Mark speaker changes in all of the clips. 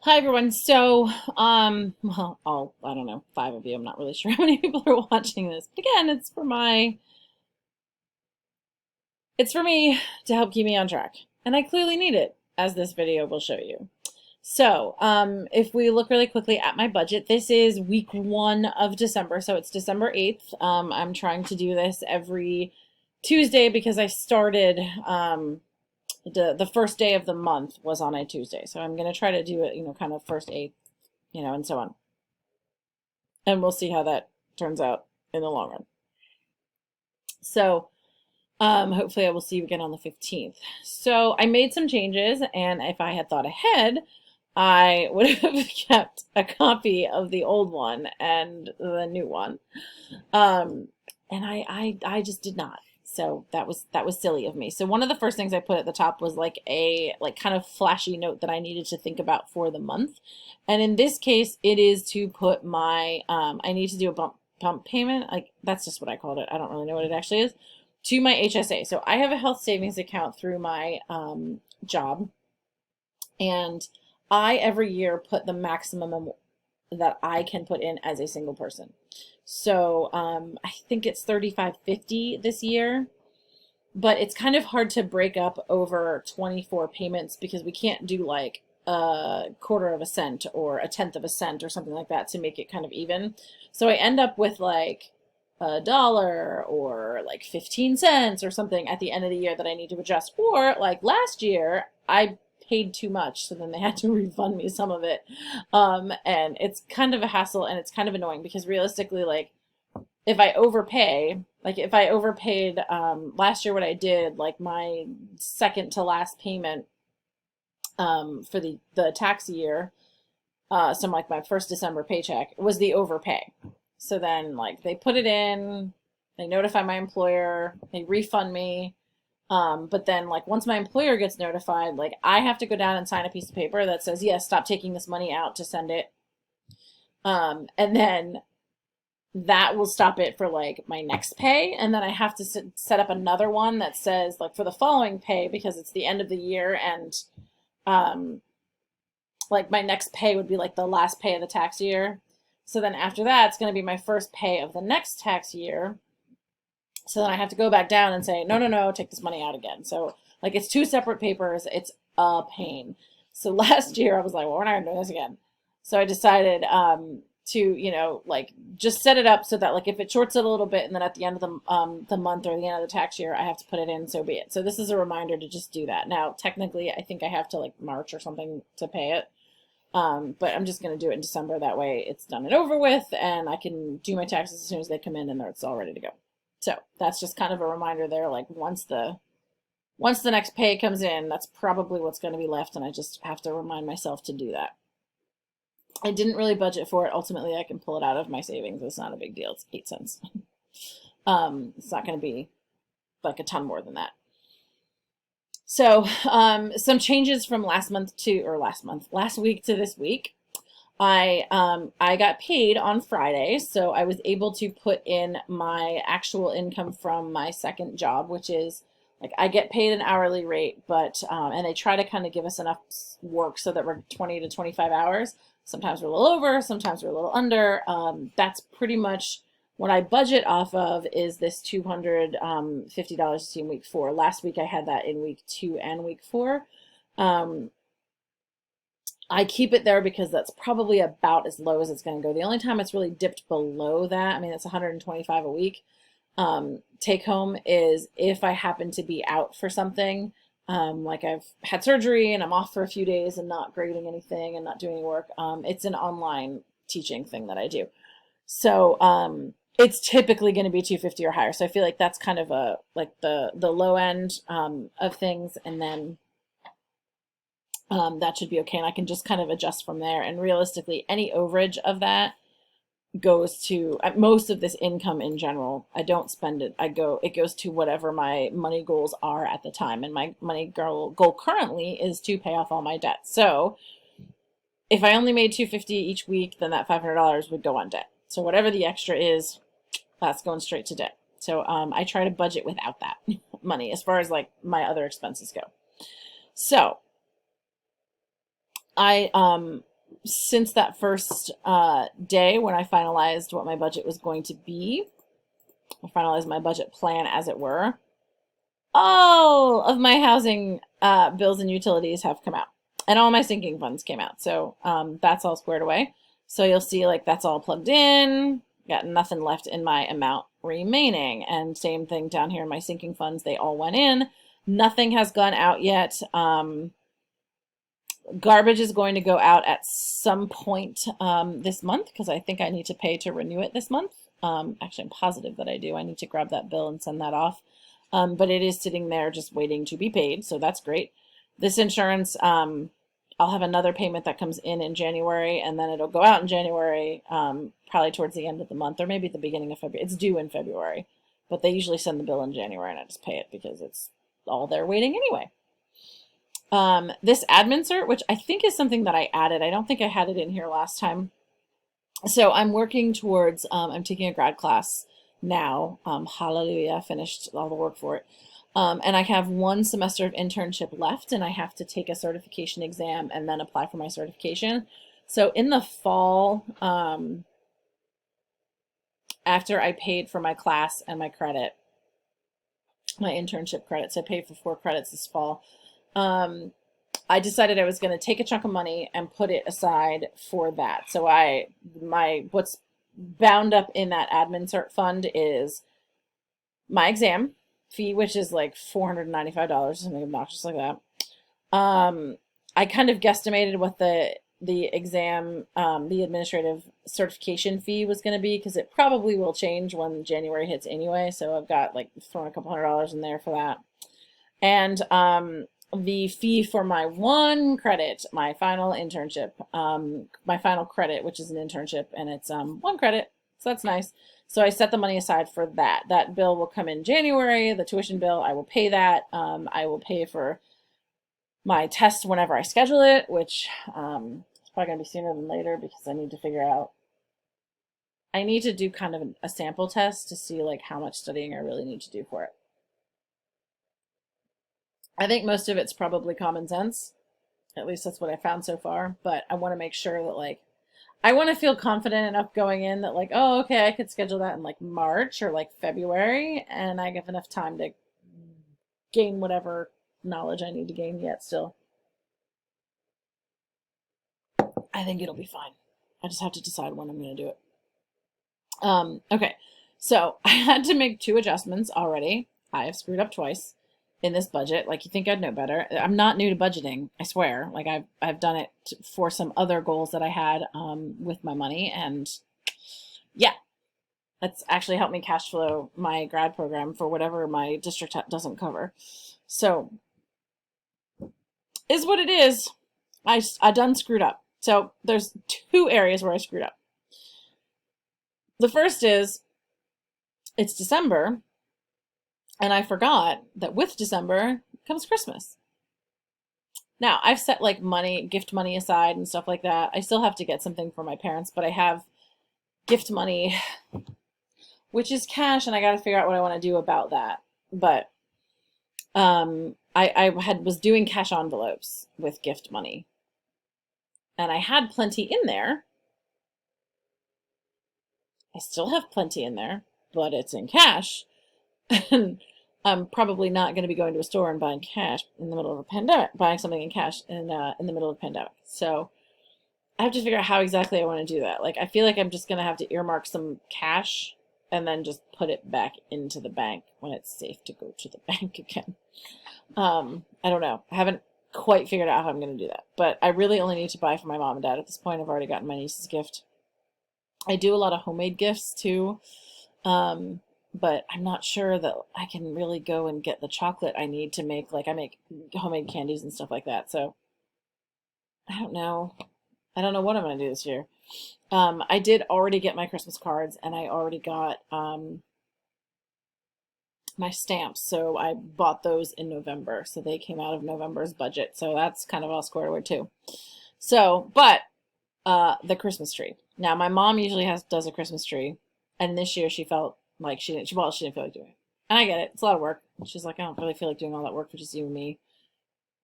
Speaker 1: Hi everyone. Well, all I don't know, five of you. I'm not really sure how many people are watching this. But again, it's for me to help keep me on track. And I clearly need it, as this video will show you. If we look really quickly at my budget, this is week 1 of December, so it's December 8th. I'm trying to do this every Tuesday because I started the first day of the month was on a Tuesday. So I'm going to try to do it, kind of first, eighth, and so on. And we'll see how that turns out in the long run. So hopefully I will see you again on the 15th. So I made some changes, and if I had thought ahead, I would have kept a copy of the old one and the new one. And I just did not. So that was silly of me. So one of the first things I put at the top was like a kind of flashy note that I needed to think about for the month. And in this case, it is to put my I need to do a bump payment. Like that's just what I called it. I don't really know what it actually is. To my HSA. So I have a health savings account through my job, and I every year put the maximum that I can put in as a single person. So I think it's $35.50 this year, but it's kind of hard to break up over 24 payments because we can't do like a quarter of a cent or a tenth of a cent or something like that to make it kind of even. So I end up with like $1 or like 15 cents or something at the end of the year that I need to adjust. Or like last year, I paid too much, so then they had to refund me some of it. And it's kind of a hassle, and it's kind of annoying because realistically, like if I overpay, like if I overpaid last year, what I did, like my second to last payment for the tax year, so like my first December paycheck was the overpay. So then like they put it in, they notify my employer, they refund me. But then like once my employer gets notified, like I have to go down and sign a piece of paper that says, yes, stop taking this money out to send it. And then that will stop it for like my next pay. And then I have to set up another one that says like for the following pay, because it's the end of the year, and like my next pay would be like the last pay of the tax year. So then after that, it's going to be my first pay of the next tax year. So then I have to go back down and say, no, no, no, take this money out again. So like it's two separate papers. It's a pain. So last year I was like, well, we're not going to do this again. So I decided to, like just set it up so that like if it shorts it a little bit and then at the end of the month or the end of the tax year, I have to put it in, so be it. So this is a reminder to just do that. Now, technically, I think I have to like March or something to pay it. But I'm just going to do it in December. That way it's done and over with, and I can do my taxes as soon as they come in and it's all ready to go. So that's just kind of a reminder there. Like once the next pay comes in, that's probably what's going to be left, and I just have to remind myself to do that. I didn't really budget for it. Ultimately, I can pull it out of my savings. It's not a big deal. It's 8 cents. It's not going to be like a ton more than that. So some changes from last week to this week. I got paid on Friday, so I was able to put in my actual income from my second job, which is like I get paid an hourly rate, but and they try to kind of give us enough work so that we're 20 to 25 hours. Sometimes we're a little over, sometimes we're a little under. That's pretty much what I budget off of is this $250 in week 4. Last week I had that in week 2 and week 4. I keep it there because that's probably about as low as it's going to go. The only time it's really dipped below that, I mean, it's 125 a week. Take home is if I happen to be out for something, like I've had surgery and I'm off for a few days and not grading anything and not doing any work. It's an online teaching thing that I do. So it's typically going to be 250 or higher. So I feel like that's kind of a like the low end of things, and then that should be okay, and I can just kind of adjust from there. And realistically, any overage of that goes to most of this income in general. I don't spend it. It goes to whatever my money goals are at the time. And my money goal currently is to pay off all my debt. So if I only made $250 each week, then that $500 would go on debt. So whatever the extra is, that's going straight to debt. So I try to budget without that money as far as like my other expenses go. So I since that first day when I finalized what my budget was going to be, I finalized my budget plan, as it were, all of my housing bills and utilities have come out, and all my sinking funds came out. So that's all squared away. So you'll see like that's all plugged in. Got nothing left in my amount remaining. And same thing down here in my sinking funds. They all went in. Nothing has gone out yet. Garbage is going to go out at some point this month because I think I need to pay to renew it this month. Actually, I'm positive that I do. I need to grab that bill and send that off. But it is sitting there just waiting to be paid, so that's great. This insurance, I'll have another payment that comes in January, and then it'll go out in January, probably towards the end of the month, or maybe at the beginning of February. It's due in February, but they usually send the bill in January, and I just pay it because it's all there waiting anyway. This admin cert, which I think is something that I added. I don't think I had it in here last time. So I'm working towards, I'm taking a grad class now. Hallelujah, finished all the work for it. And I have 1 semester of internship left, and I have to take a certification exam and then apply for my certification. So in the fall, after I paid for my class and my credit, my internship credits, I paid for 4 credits this fall. I decided I was going to take a chunk of money and put it aside for that. So what's bound up in that admin cert fund is my exam fee, which is like $495, something obnoxious like that. I kind of guesstimated what the exam, the administrative certification fee was going to be, because it probably will change when January hits anyway. So I've got like thrown a couple $100 in there for that. And the fee for my 1 credit, my final internship, my final credit, which is an internship, and it's 1 credit, so that's nice. So I set the money aside for that. That bill will come in January, the tuition bill, I will pay that. I will pay for my test whenever I schedule it, which it's probably going to be sooner than later because I need to figure out, I need to do kind of a sample test to see like how much studying I really need to do for it. I think most of it's probably common sense. At least that's what I found so far. But I want to make sure that like, I want to feel confident enough going in that like, oh, okay, I could schedule that in like March or like February, and I have enough time to gain whatever knowledge I need to gain yet still. I think it'll be fine. I just have to decide when I'm going to do it. Okay, so I had to make 2 adjustments already. I have screwed up twice in this budget. Like, you think I'd know better. I'm not new to budgeting, I swear. Like, I've done it for some other goals that I had with my money, and yeah, that's actually helped me cash flow my grad program for whatever my district doesn't cover. So is what it is. I done screwed up. So there's 2 areas where I screwed up. The first is, it's December, and I forgot that with December comes Christmas. Now, I've set like gift money aside and stuff like that. I still have to get something for my parents, but I have gift money, which is cash, and I got to figure out what I want to do about that. But I was doing cash envelopes with gift money, and I had plenty in there. I still have plenty in there, but it's in cash. And I'm probably not going to be going to a store and buying cash in the middle of a pandemic, buying something in cash in the middle of a pandemic. So I have to figure out how exactly I want to do that. Like, I feel like I'm just going to have to earmark some cash and then just put it back into the bank when it's safe to go to the bank again. I don't know. I haven't quite figured out how I'm going to do that. But I really only need to buy for my mom and dad at this point. I've already gotten my niece's gift. I do a lot of homemade gifts too. But I'm not sure that I can really go and get the chocolate I need to make, like I make homemade candies and stuff like that. So I don't know. I don't know what I'm going to do this year. I did already get my Christmas cards, and I already got my stamps. So I bought those in November. So they came out of November's budget. So that's kind of all squared away too. So, but the Christmas tree. Now, my mom usually does a Christmas tree, and this year she felt like she didn't feel like doing it. And I get it. It's a lot of work. She's like, I don't really feel like doing all that work for just you and me.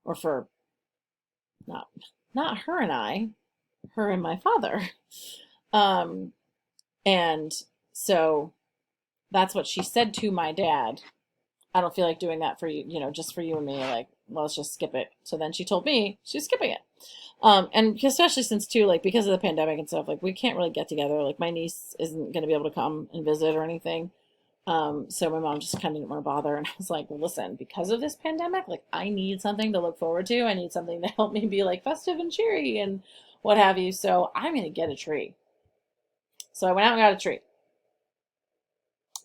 Speaker 1: Or for not her and I. her and my father. Um, and so that's what she said to my dad. I don't feel like doing that for you, just for you and me. Like, well, let's just skip it. So then she told me she's skipping it. And especially since too, like, because of the pandemic and stuff, like, we can't really get together. Like, my niece isn't going to be able to come and visit or anything. So my mom just kind of didn't want to bother. And I was like, well, listen, because of this pandemic, like, I need something to look forward to. I need something to help me be like festive and cheery and what have you. So I'm going to get a tree. So I went out and got a tree.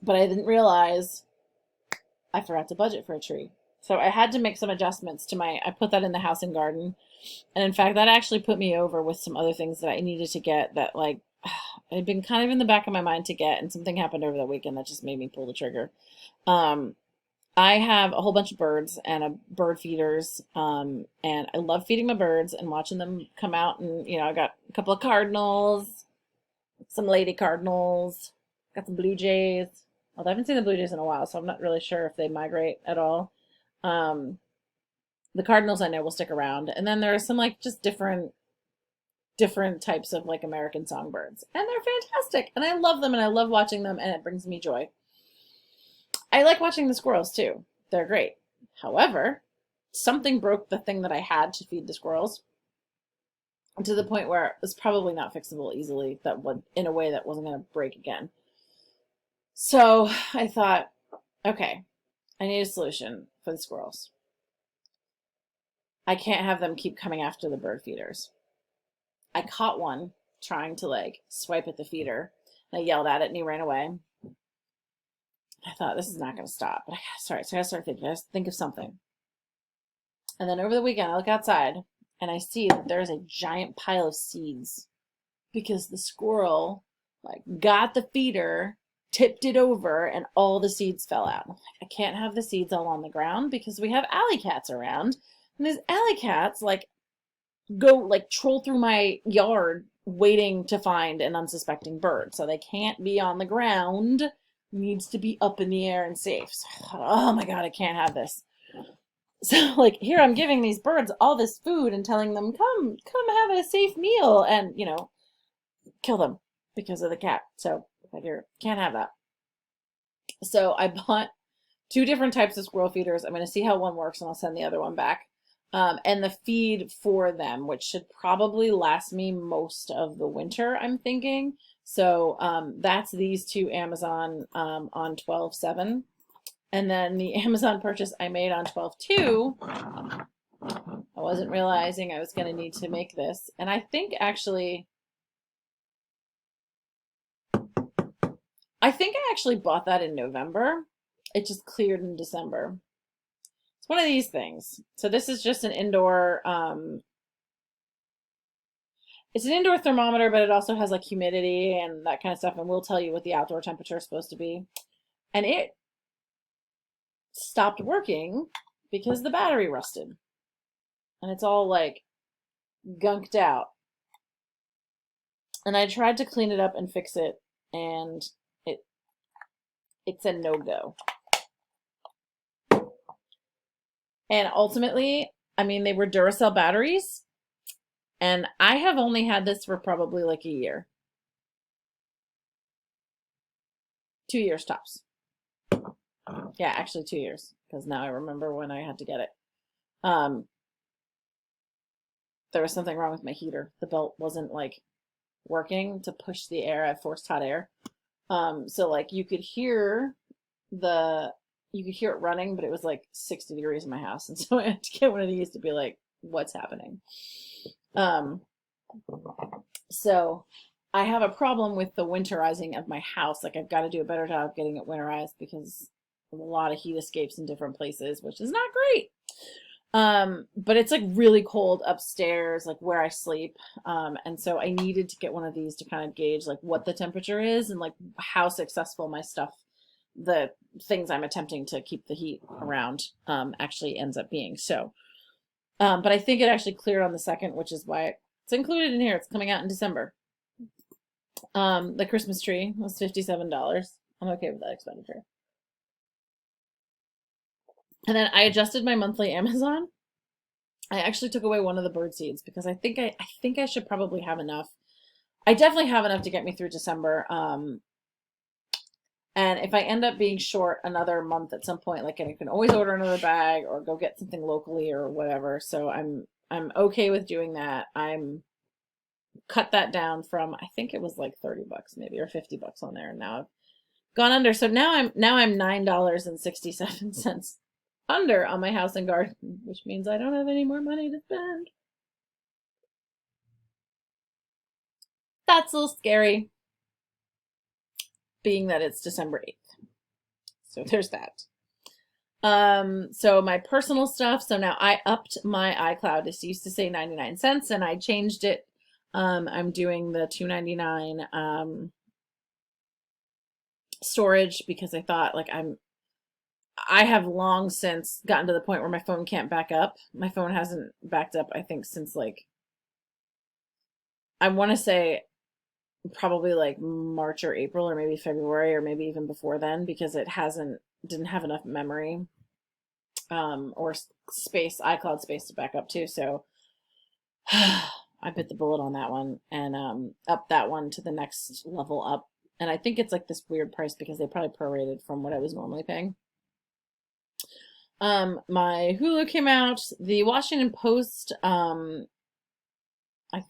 Speaker 1: But I didn't realize I forgot to budget for a tree. So I had to make some adjustments to I put that in the house and garden. And in fact, that actually put me over with some other things that I needed to get that, like, had been kind of in the back of my mind to get, and something happened over the weekend that just made me pull the trigger. I have a whole bunch of birds and bird feeders, and I love feeding my birds and watching them come out. And I got a couple of cardinals, some lady cardinals, got some blue jays. Although I haven't seen the blue jays in a while, so I'm not really sure if they migrate at all. The cardinals I know will stick around, and then there are some like just different types of like American songbirds, and they're fantastic, and I love them, and I love watching them, and it brings me joy. I like watching the squirrels too. They're great. However, something broke the thing that I had to feed the squirrels, to the point where it was probably not fixable easily, that would, in a way that wasn't going to break again. So I thought, okay, I need a solution for the squirrels. I can't have them keep coming after the bird feeders. I caught one trying to like swipe at the feeder. I yelled at it and he ran away. I thought, this is not going to stop. But so I gotta start thinking. I gotta think of something. And then over the weekend, I look outside and I see that there's a giant pile of seeds because the squirrel like got the feeder, tipped it over, and all the seeds fell out. I'm like, I can't have the seeds all on the ground because we have alley cats around. And these alley cats like go like troll through my yard waiting to find an unsuspecting bird. So they can't be on the ground. Needs to be up in the air and safe. So I thought, oh my God, I can't have this. So like here I'm giving these birds all this food and telling them, come have a safe meal, and kill them because of the cat. So I figure can't have that. So I bought 2 different types of squirrel feeders. I'm going to see how one works and I'll send the other one back. And the feed for them, which should probably last me most of the winter, I'm thinking. So that's these 2 Amazon on 12/7. And then the Amazon purchase I made on 12/2, I wasn't realizing I was going to need to make this. And I think actually, I bought that in November. It just cleared in December. It's one of these things. So this is just an indoor, it's an indoor thermometer, but it also has like humidity and that kind of stuff. And we'll tell you what the outdoor temperature is supposed to be. And it stopped working because the battery rusted. And it's all like gunked out. And I tried to clean it up and fix it, and it's a no-go. And ultimately, I mean, they were Duracell batteries, and I have only had this for probably like a year. 2 years tops. Yeah, actually 2 years, because now I remember when I had to get it. There was something wrong with my heater. The belt wasn't like working to push the air. I forced hot air. So like you could hear it running, but it was like 60 degrees in my house. And so I had to get one of these to be like, what's happening? So I have a problem with the winterizing of my house. Like I've got to do a better job of getting it winterized because a lot of heat escapes in different places, which is not great. But it's like really cold upstairs, like where I sleep. And so I needed to get one of these to kind of gauge like what the temperature is and like how successful my stuff, the things I'm attempting to keep the heat around, actually ends up being. So, but I think it actually cleared on the 2nd, which is why it's included in here. It's coming out in December. The Christmas tree was $57. I'm okay with that expenditure. And then I adjusted my monthly Amazon I actually took away one of the bird seeds because I think I should probably have enough. I definitely have enough to get me through December. And if I end up being short another month at some point, like, and I can always order another bag or go get something locally or whatever. So I'm okay with doing that. I'm cut that down from, I think it was like 30 bucks maybe, or 50 bucks on there, and now I've gone under. So now I'm $9.67 under on my house and garden, which means I don't have any more money to spend. That's a little scary, being that it's December 8th. So there's that. So my personal stuff. So now I upped my iCloud. It used to say 99 cents and I changed it. I'm doing the $2.99 storage because I thought, like, I have long since gotten to the point where my phone can't back up. My phone hasn't backed up, I think, since, like, I want to say probably like March or April or maybe February or maybe even before then, because it didn't have enough memory or space, iCloud space to back up to. So I bit the bullet on that one and up that one to the next level up. And I think it's like this weird price because they probably prorated from what I was normally paying. My Hulu came out. The Washington Post, I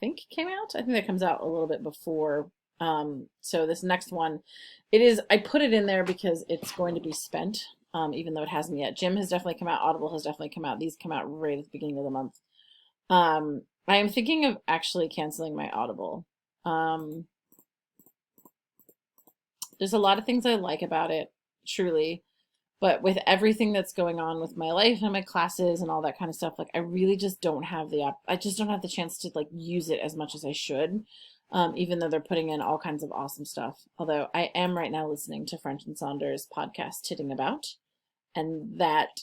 Speaker 1: think came out. I think that comes out a little bit before. So this next one, I put it in there because it's going to be spent, even though it hasn't yet. Jim has definitely come out. Audible has definitely come out. These come out right at the beginning of the month. I am thinking of actually canceling my Audible. There's a lot of things I like about it, truly. But with everything that's going on with my life and my classes and all that kind of stuff, like, I really just don't have I just don't have the chance to, like, use it as much as I should. Even though they're putting in all kinds of awesome stuff. Although I am right now listening to French and Saunders' podcast, Titting About. And that,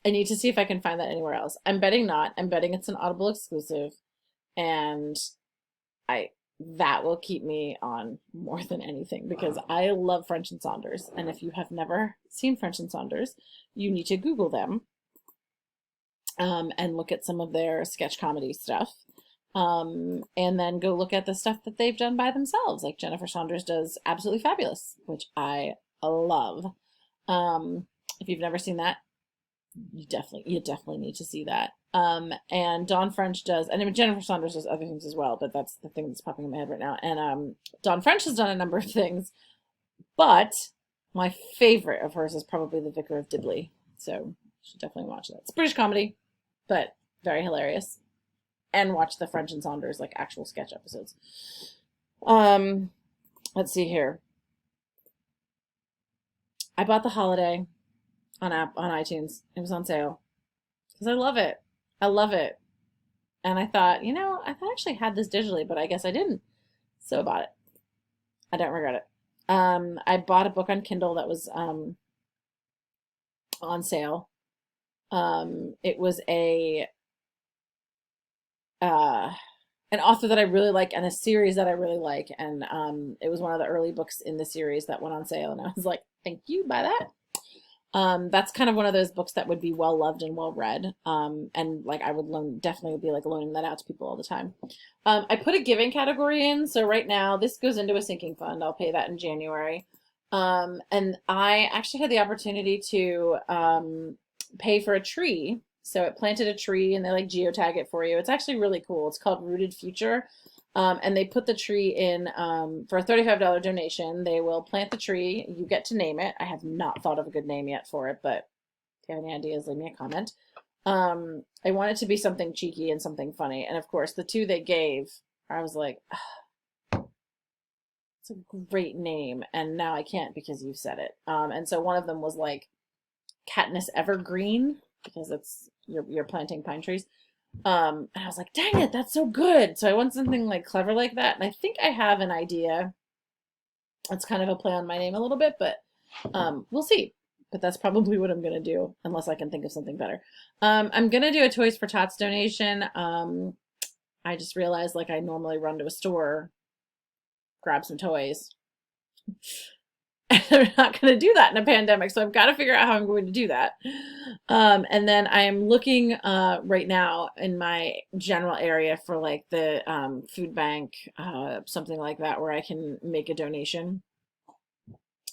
Speaker 1: I need to see if I can find that anywhere else. I'm betting not. I'm betting it's an Audible exclusive. And that will keep me on more than anything because I love French and Saunders. And if you have never seen French and Saunders, you need to Google them and look at some of their sketch comedy stuff. And then go look at the stuff that they've done by themselves. Like Jennifer Saunders does Absolutely Fabulous, which I love. If you've never seen that, you definitely need to see that. And Dawn French does, and I mean, Jennifer Saunders does other things as well, but that's the thing that's popping in my head right now. And Dawn French has done a number of things, but my favorite of hers is probably The Vicar of Dibley. So you should definitely watch that. It's British comedy, but very hilarious. And watch the French and Saunders, like, actual sketch episodes. Let's see here. I bought The Holiday on iTunes. It was on sale because I love it. I love it. And I thought, I actually had this digitally, but I guess I didn't. So I bought it. I don't regret it. I bought a book on Kindle that was on sale. It was an author that I really like and a series that I really like. And it was one of the early books in the series that went on sale. And I was like, thank you, buy that. That's kind of one of those books that would be well loved and well read. And, like, I would definitely be like loaning that out to people all the time. I put a giving category in. So right now this goes into a sinking fund. I'll pay that in January. And I actually had the opportunity to pay for a tree. So it planted a tree and they, like, geotag it for you. It's actually really cool. It's called Rooted Future. And they put the tree in for a $35 donation. They will plant the tree. You get to name it. I have not thought of a good name yet for it, but if you have any ideas, leave me a comment. I want it to be something cheeky and something funny. And of course, the two they gave, I was like, it's a great name. And now I can't because you said it. And so one of them was like Katniss Evergreen, because you're planting pine trees. And I was like, dang it, that's so good. So I want something, like, clever like that. And I think I have an idea. It's kind of a play on my name a little bit, but we'll see. But that's probably what I'm going to do, unless I can think of something better. I'm going to do a Toys for Tots donation. I just realized, like, I normally run to a store, grab some toys. I'm not going to do that in a pandemic, so I've got to figure out how I'm going to do that. And then I am looking right now in my general area for like the food bank, something like that, where I can make a donation,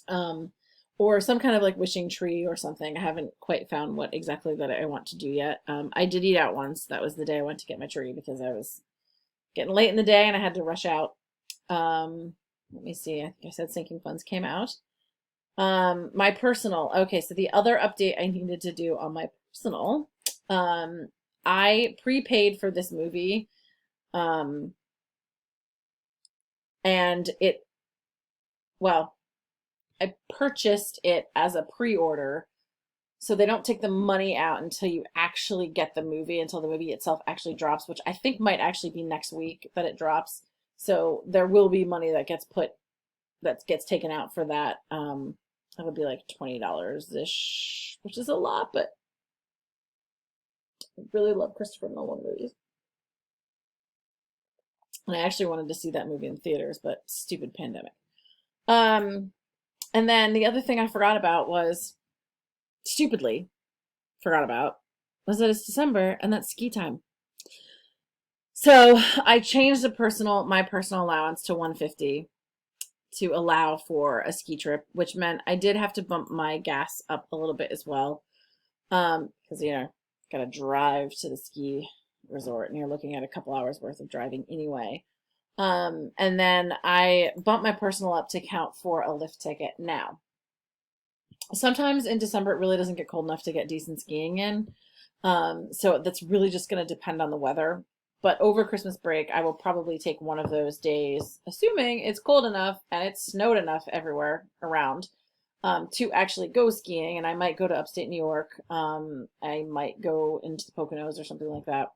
Speaker 1: um, or some kind of like wishing tree or something. I haven't quite found what exactly that I want to do yet. I did eat out once. That was the day I went to get my tree because I was getting late in the day and I had to rush out. Let me see. I think I said sinking funds came out. My personal, okay, so the other update I needed to do on my personal, um, I prepaid for this movie, um, and well, I purchased it as a pre-order, so they don't take the money out until you actually get the movie, until the movie itself actually drops, which I think might actually be next week that it drops. So there will be money that gets taken out for that. That would be like $20 ish, which is a lot, but I really love Christopher Nolan movies. And I actually wanted to see that movie in theaters, but stupid pandemic. Um, and then the other thing I forgot about was, stupidly forgot about, was that it's December and that's ski time. So I changed my personal allowance to 150 to allow for a ski trip, which meant I did have to bump my gas up a little bit as well. Because gotta drive to the ski resort and you're looking at a couple hours worth of driving anyway. And then I bumped my personal up to count for a lift ticket. Now, sometimes in December it really doesn't get cold enough to get decent skiing in. So that's really just going to depend on the weather. But over Christmas break, I will probably take one of those days, assuming it's cold enough and it's snowed enough everywhere around, to actually go skiing. And I might go to upstate New York. I might go into the Poconos or something like that.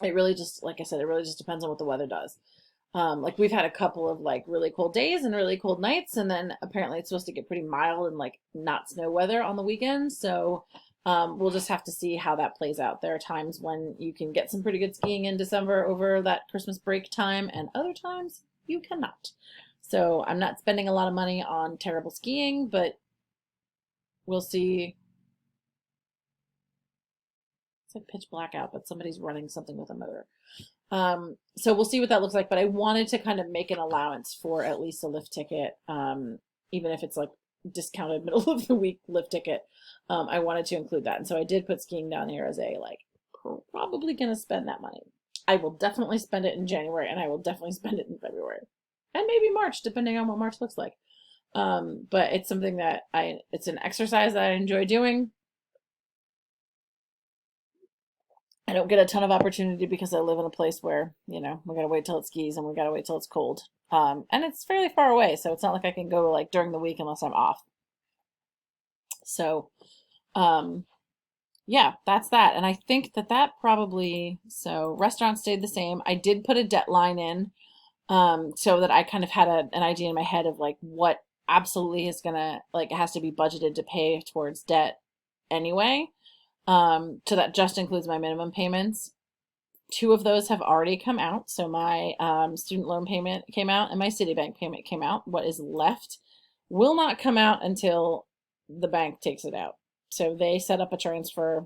Speaker 1: It really just, like I said, it really just depends on what the weather does. Like we've had a couple of like really cold days and really cold nights, and then apparently it's supposed to get pretty mild and like not snow weather on the weekends. So we'll just have to see how that plays out. There are times when you can get some pretty good skiing in December over that Christmas break time, and other times you cannot. So I'm not spending a lot of money on terrible skiing, but we'll see. It's like pitch black out, but somebody's running something with a motor. So we'll see what that looks like, but I wanted to kind of make an allowance for at least a lift ticket, even if it's like discounted middle of the week lift ticket. I wanted to include that. And so I did put skiing down here as a like, probably going to spend that money. I will definitely spend it in January, and I will definitely spend it in February and maybe March, depending on what March looks like. But it's something that it's an exercise that I enjoy doing. I don't get a ton of opportunity because I live in a place where, we gotta wait till it skis and we gotta wait till it's cold. And it's fairly far away, so it's not like I can go like during the week unless I'm off. So, yeah, that's that. And I think that probably, so restaurants stayed the same. I did put a debt line in, so that I kind of had an idea in my head of like what absolutely is gonna, like, it has to be budgeted to pay towards debt anyway. So that just includes my minimum payments. Two of those have already come out. So my student loan payment came out and my Citibank payment came out. What is left will not come out until the bank takes it out. So they set up a transfer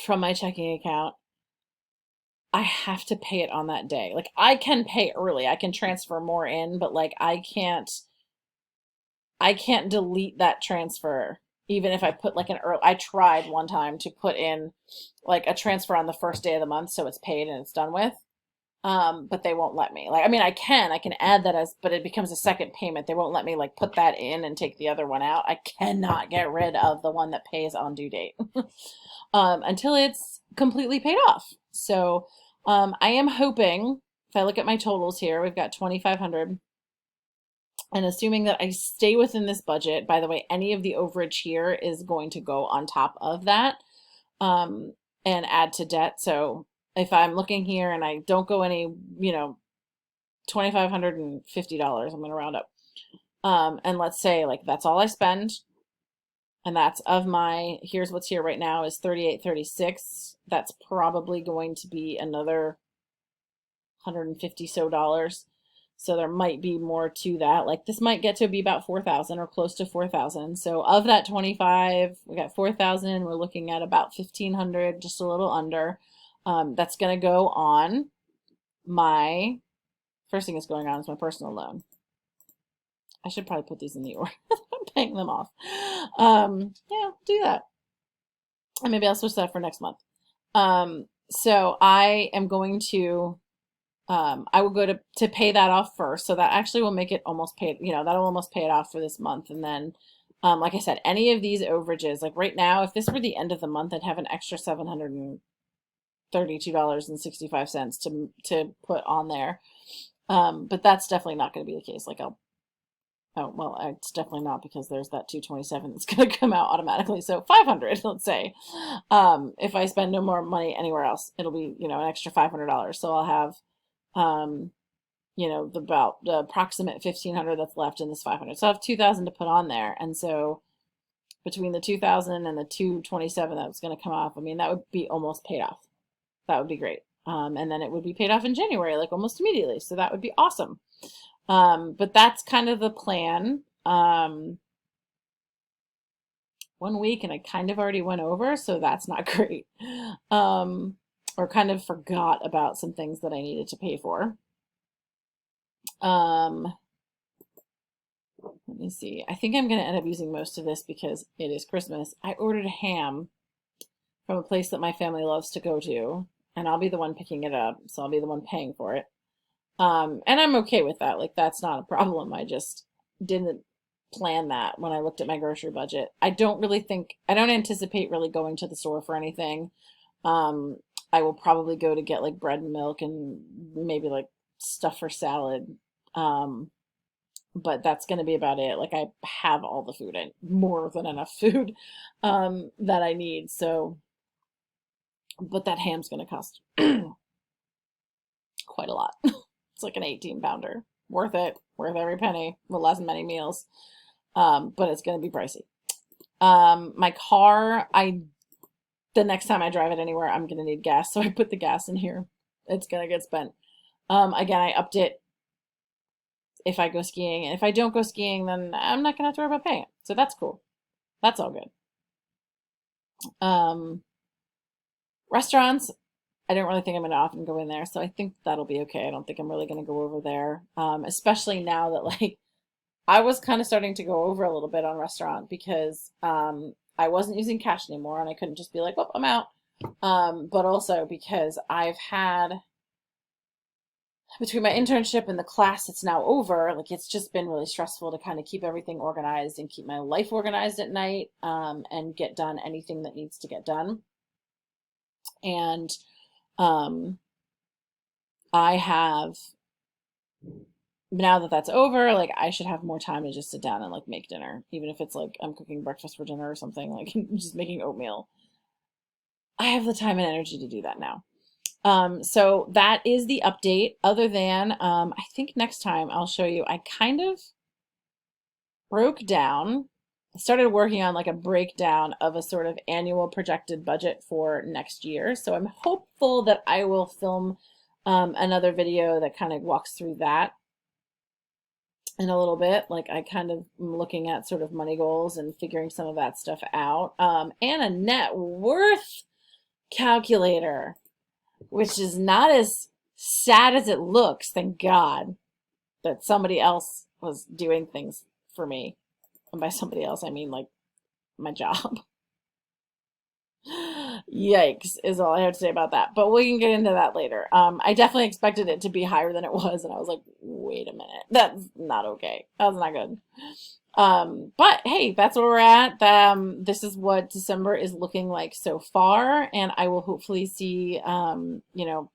Speaker 1: from my checking account. I have to pay it on that day. Like I can pay early. I can transfer more in, but like I can't delete that transfer even if I put like I tried one time to put in like a transfer on the first day of the month so it's paid and it's done with. But they won't let me. Like, I mean, I can add that but it becomes a second payment. They won't let me like put that in and take the other one out. I cannot get rid of the one that pays on due date, until it's completely paid off. So, I am hoping, if I look at my totals here, we've got 2,500. And assuming that I stay within this budget, by the way, any of the overage here is going to go on top of that, and add to debt. So if I'm looking here and I don't go any, $2,550, I'm going to round up. And let's say like that's all I spend. And that's of here's what's here right now is 38.36. That's probably going to be another 150 so dollars. So there might be more to that. Like this might get to be about 4,000 or close to 4,000. So of that 25, we got 4,000. We're looking at about 1,500, just a little under. That's going to go on my, first thing that's going on is my personal loan. I should probably put these in the order. I'm paying them off. Yeah, do that. And maybe I'll switch that for next month. So I am going to, I will go to pay that off first. So that actually will make it almost paid, you know, that'll almost pay it off for this month. And then, like I said, any of these overages, like right now, if this were the end of the month, I'd have an extra $732.65 to put on there. But that's definitely not going to be the case. Like oh, well, it's definitely not, because there's that 227 that's going to come out automatically. So 500, let's say. If I spend no more money anywhere else, it'll be, you know, an extra $500. So I'll have, you know, the approximate 1,500 that's left in this 500. So I have 2,000 to put on there. And so between the 2,000 and the 227 that's going to come off, I mean, that would be almost paid off. That would be great. And then it would be paid off in January, like almost immediately. So that would be awesome. But that's kind of the plan. 1 week, and I kind of already went over, so that's not great. Or kind of forgot about some things that I needed to pay for. Let me see. I think I'm going to end up using most of this because it is Christmas. I ordered a ham from a place that my family loves to go to, and I'll be the one picking it up, so I'll be the one paying for it. And I'm okay with that. Like, that's not a problem. I just didn't plan that when I looked at my grocery budget. I don't anticipate really going to the store for anything. I will probably go to get like bread and milk and maybe like stuff for salad. But that's going to be about it. Like, I have all the food, and more than enough food, that I need. So, but that ham's going to cost quite a lot. It's like an 18-pounder. Worth it. Worth every penny. Will last many meals. But it's going to be pricey. My car, the next time I drive it anywhere, I'm going to need gas. So I put the gas in here. It's going to get spent. Again, I upped it if I go skiing. And if I don't go skiing, then I'm not going to have to worry about paying it. So that's cool. That's all good. Restaurants, I don't really think I'm going to often go in there, so I think that'll be okay. I don't think I'm really going to go over there, especially now that, like, I was kind of starting to go over a little bit on restaurant because I wasn't using cash anymore, and I couldn't just be like, oh, I'm out. But also because I've had, between my internship and the class that's now over, like, it's just been really stressful to kind of keep everything organized and keep my life organized at night, and get done anything that needs to get done. And I have, now that that's over, like, I should have more time to just sit down and like make dinner, even if it's like I'm cooking breakfast for dinner or something, like just making oatmeal. I have the time and energy to do that now. So that is the update. Other than, I think next time I'll show you, I kind of broke down, I started working on like a breakdown of a sort of annual projected budget for next year. So I'm hopeful that I will film another video that kind of walks through that in a little bit. Like, I kind of am looking at sort of money goals and figuring some of that stuff out. And a net worth calculator, which is not as sad as it looks. Thank God that somebody else was doing things for me. And by somebody else, I mean like my job. Yikes is all I have to say about that. But we can get into that later. I definitely expected it to be higher than it was, and I was like, wait a minute, that's not okay. That's not good. But hey, that's where we're at. This is what December is looking like so far, and I will hopefully see, you know,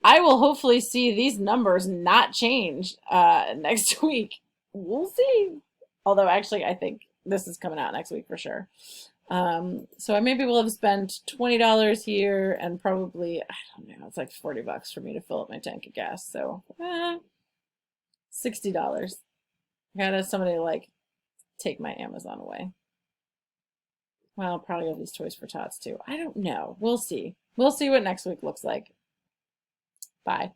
Speaker 1: I will hopefully see these numbers not change next week. We'll see. Although, actually, I think this is coming out next week for sure. So I maybe will have spent $20 here, and probably, I don't know, it's like $40 for me to fill up my tank of gas. So $60. I gotta have somebody like take my Amazon away. Well, I'll probably have these Toys for Tots too. I don't know. We'll see. We'll see what next week looks like. Bye.